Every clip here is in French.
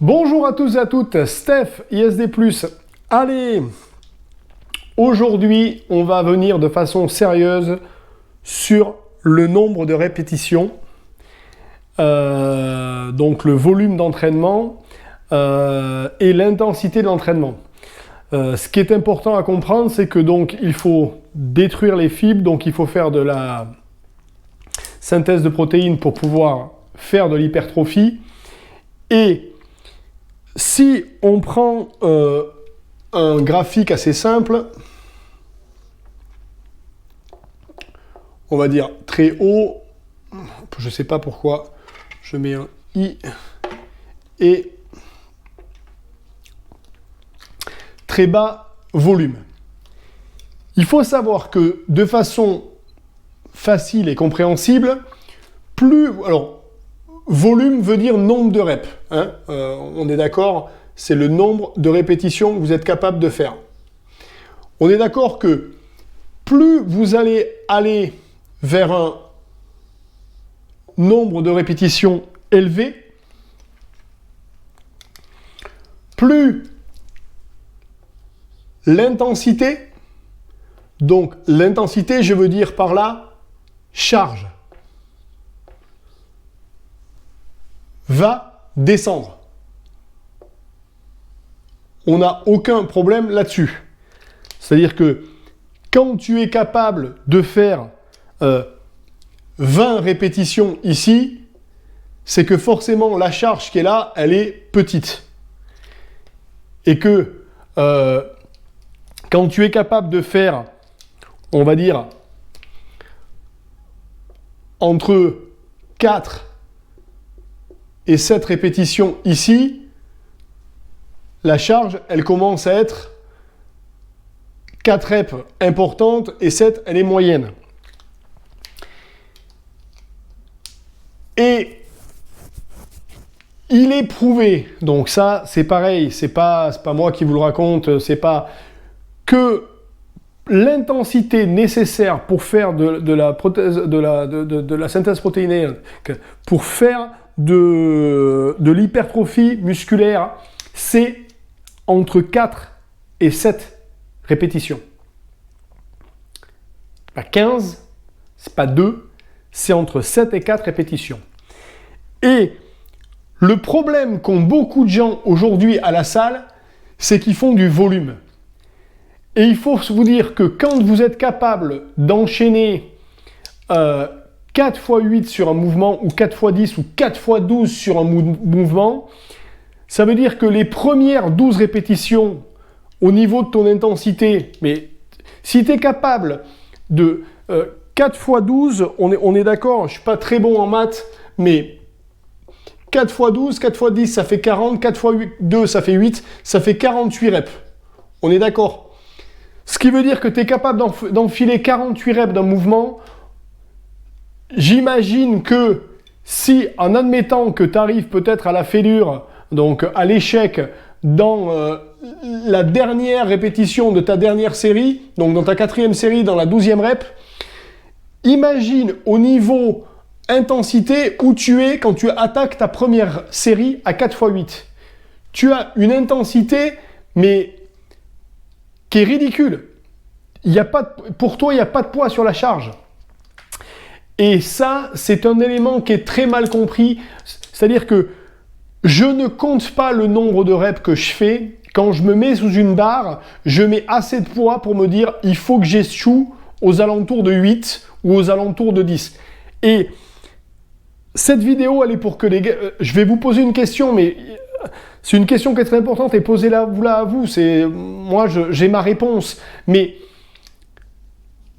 Bonjour à tous et à toutes, Steph, ISD+. Allez, aujourd'hui, on va venir de façon sérieuse sur le nombre de répétitions, donc le volume d'entraînement et l'intensité de l'entraînement. Ce qui est important à comprendre, c'est que donc il faut détruire les fibres, donc il faut faire de la synthèse de protéines pour pouvoir faire de l'hypertrophie. Et si on prend un graphique assez simple, on va dire très haut, je ne sais pas pourquoi je mets un I, et très bas volume. Il faut savoir que de façon facile et compréhensible, volume veut dire nombre de reps, hein, on est d'accord, c'est le nombre de répétitions que vous êtes capable de faire. On est d'accord que plus vous allez aller vers un nombre de répétitions élevé, plus l'intensité, donc l'intensité, je veux dire par là, charge, va descendre. On n'a aucun problème là-dessus. C'est-à-dire que quand tu es capable de faire 20 répétitions ici, c'est que forcément la charge qui est là, elle est petite. Et que quand tu es capable de faire, on va dire, entre 4 et 7 répétitions ici, la charge, elle commence à être 4 reps importante et 7, elle est moyenne. Et il est prouvé, donc ça c'est pareil, c'est pas moi qui vous le raconte, c'est pas que l'intensité nécessaire pour faire de la synthèse protéinée, pour faire de l'hypertrophie musculaire, c'est entre 4 et 7 répétitions. Pas 15, c'est pas 2, c'est entre 7 et 4 répétitions. Et le problème qu'ont beaucoup de gens aujourd'hui à la salle, c'est qu'ils font du volume. Et il faut vous dire que quand vous êtes capable d'enchaîner 4 x 8 sur un mouvement, ou 4 x 10, ou 4 x 12 sur un mouvement, ça veut dire que les premières 12 répétitions au niveau de ton intensité, mais si tu es capable de 4 x 12, on est d'accord, je ne suis pas très bon en maths, mais 4 x 12, 4 x 10, ça fait 40, 4 x 2, ça fait 8, ça fait 48 reps. On est d'accord. Ce qui veut dire que tu es capable d'enfiler 48 reps d'un mouvement. J'imagine que si, en admettant que tu arrives peut-être à la fêlure, donc à l'échec, dans la dernière répétition de ta dernière série, donc dans ta 4e série, dans la 12e rep, imagine au niveau intensité où tu es quand tu attaques ta première série à 4 x 8. Tu as une intensité, mais qui est ridicule. Pour toi, il n'y a pas de poids sur la charge. Et ça, c'est un élément qui est très mal compris. C'est-à-dire que je ne compte pas le nombre de reps que je fais. Quand je me mets sous une barre, je mets assez de poids pour me dire il faut que j'échoue aux alentours de 8 ou aux alentours de 10. Et cette vidéo, elle est pour que les gars... Je vais vous poser une question, mais c'est une question qui est très importante et posez-la à vous. Moi, j'ai ma réponse. Mais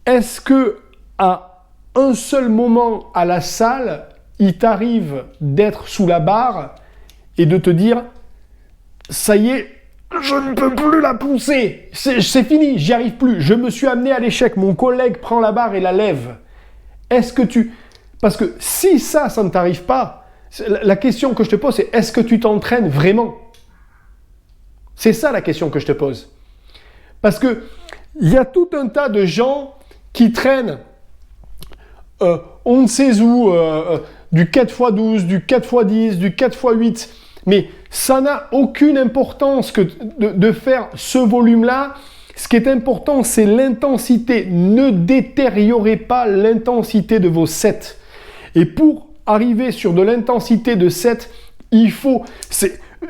est-ce que à un seul moment à la salle, il t'arrive d'être sous la barre et de te dire « ça y est, je ne peux plus la pousser, c'est fini, j'y arrive plus, je me suis amené à l'échec, mon collègue prend la barre et la lève ». Est-ce que tu... Parce que si ça ne t'arrive pas, la question que je te pose, c'est est-ce que tu t'entraînes vraiment? C'est ça la question que je te pose. Parce que il y a tout un tas de gens qui traînent on ne sait où, du 4x12, du 4x10, du 4x8, Mais ça n'a aucune importance que de faire ce volume-là. Ce qui est important, c'est l'intensité. Ne détériorez pas l'intensité de vos sets. Et pour arriver sur de l'intensité de sets, il faut...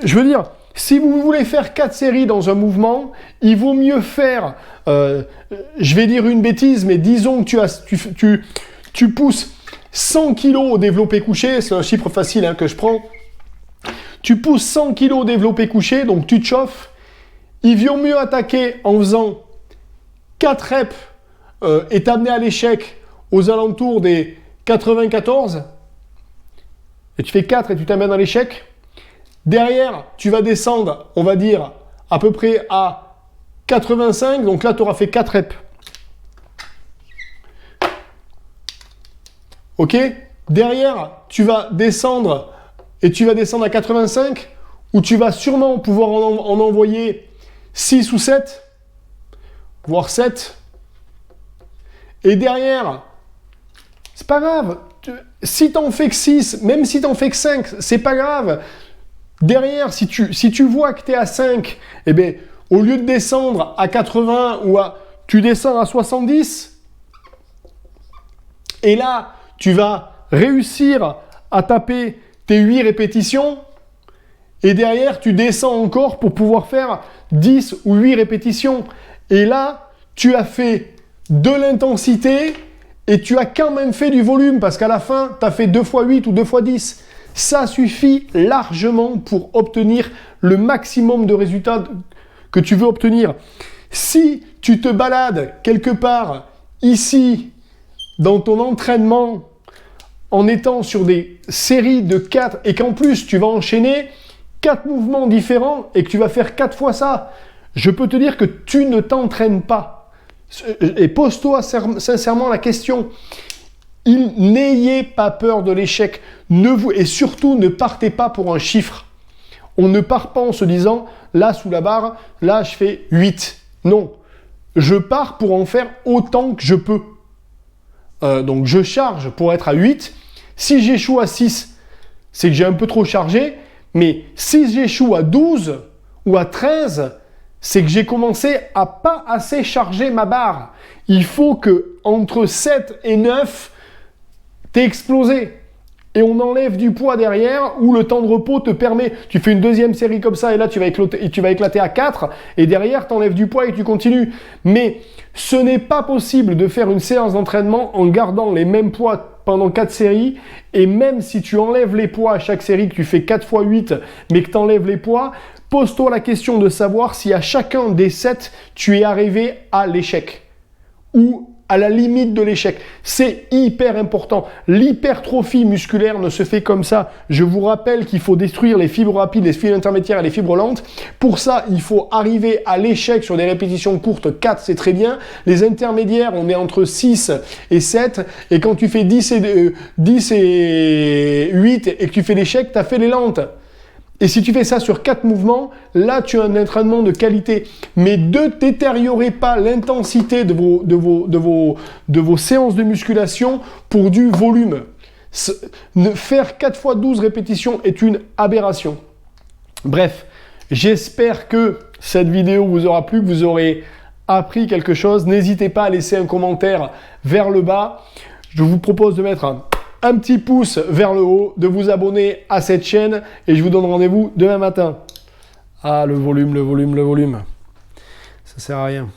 Je veux dire, si vous voulez faire 4 séries dans un mouvement, il vaut mieux faire... je vais dire une bêtise, mais disons que tu pousses 100 kg au développé couché. C'est un chiffre facile que je prends. Tu pousses 100 kg au développé couché, donc tu te chauffes. Il vaut mieux attaquer en faisant 4 reps et t'amener à l'échec aux alentours des 94. Et tu fais 4 et tu t'amènes à l'échec. Derrière, tu vas descendre, on va dire, à peu près à 85. Donc là, tu auras fait 4 reps. Ok? Derrière, tu vas descendre et tu vas descendre à 85, où tu vas sûrement pouvoir en envoyer 6 ou 7, voire 7. Et derrière, c'est pas grave. Si tu n'en fais que 6, même si tu n'en fais que 5, c'est pas grave. Derrière, si tu vois que tu es à 5, eh bien, au lieu de descendre à 80 tu descends à 70. Et là, tu vas réussir à taper tes 8 répétitions. Et derrière, tu descends encore pour pouvoir faire 10 ou 8 répétitions. Et là, tu as fait de l'intensité et tu as quand même fait du volume parce qu'à la fin, tu as fait 2 x 8 ou 2 x 10. Ça suffit largement pour obtenir le maximum de résultats que tu veux obtenir. Si tu te balades quelque part ici dans ton entraînement en étant sur des séries de 4 et qu'en plus tu vas enchaîner 4 mouvements différents et que tu vas faire 4 fois ça, je peux te dire que tu ne t'entraînes pas. Et pose-toi sincèrement la question. N'ayez pas peur de l'échec. Et surtout, ne partez pas pour un chiffre. On ne part pas en se disant, là, sous la barre, là, je fais 8. Non. Je pars pour en faire autant que je peux. Donc, je charge pour être à 8. Si j'échoue à 6, c'est que j'ai un peu trop chargé. Mais si j'échoue à 12 ou à 13, c'est que j'ai commencé à pas assez charger ma barre. Il faut que entre 7 et 9, t'es explosé. Et on enlève du poids derrière, où le temps de repos te permet, tu fais une deuxième série comme ça, et là tu vas éclater à 4, et derrière t'enlèves du poids et tu continues. Mais ce n'est pas possible de faire une séance d'entraînement en gardant les mêmes poids pendant 4 séries, et même si tu enlèves les poids à chaque série, que tu fais 4 x 8, mais que tu enlèves les poids, pose-toi la question de savoir si à chacun des 7, tu es arrivé à l'échec, ou à la limite de l'échec. C'est hyper important. L'hypertrophie musculaire ne se fait comme ça. Je vous rappelle qu'il faut détruire les fibres rapides, les fibres intermédiaires et les fibres lentes. Pour ça, il faut arriver à l'échec sur des répétitions courtes. 4, c'est très bien. Les intermédiaires, on est entre 6 et 7. Et quand tu fais 10 et 8 et que tu fais l'échec, tu as fait les lentes. Et si tu fais ça sur 4 mouvements, là tu as un entraînement de qualité. Mais ne détériorez pas l'intensité de vos séances de musculation pour du volume. Faire 4 x 12 répétitions est une aberration. Bref, j'espère que cette vidéo vous aura plu, que vous aurez appris quelque chose. N'hésitez pas à laisser un commentaire vers le bas. Je vous propose de mettre un petit pouce vers le haut, de vous abonner à cette chaîne et je vous donne rendez-vous demain matin. Ah, le volume, ça sert à rien.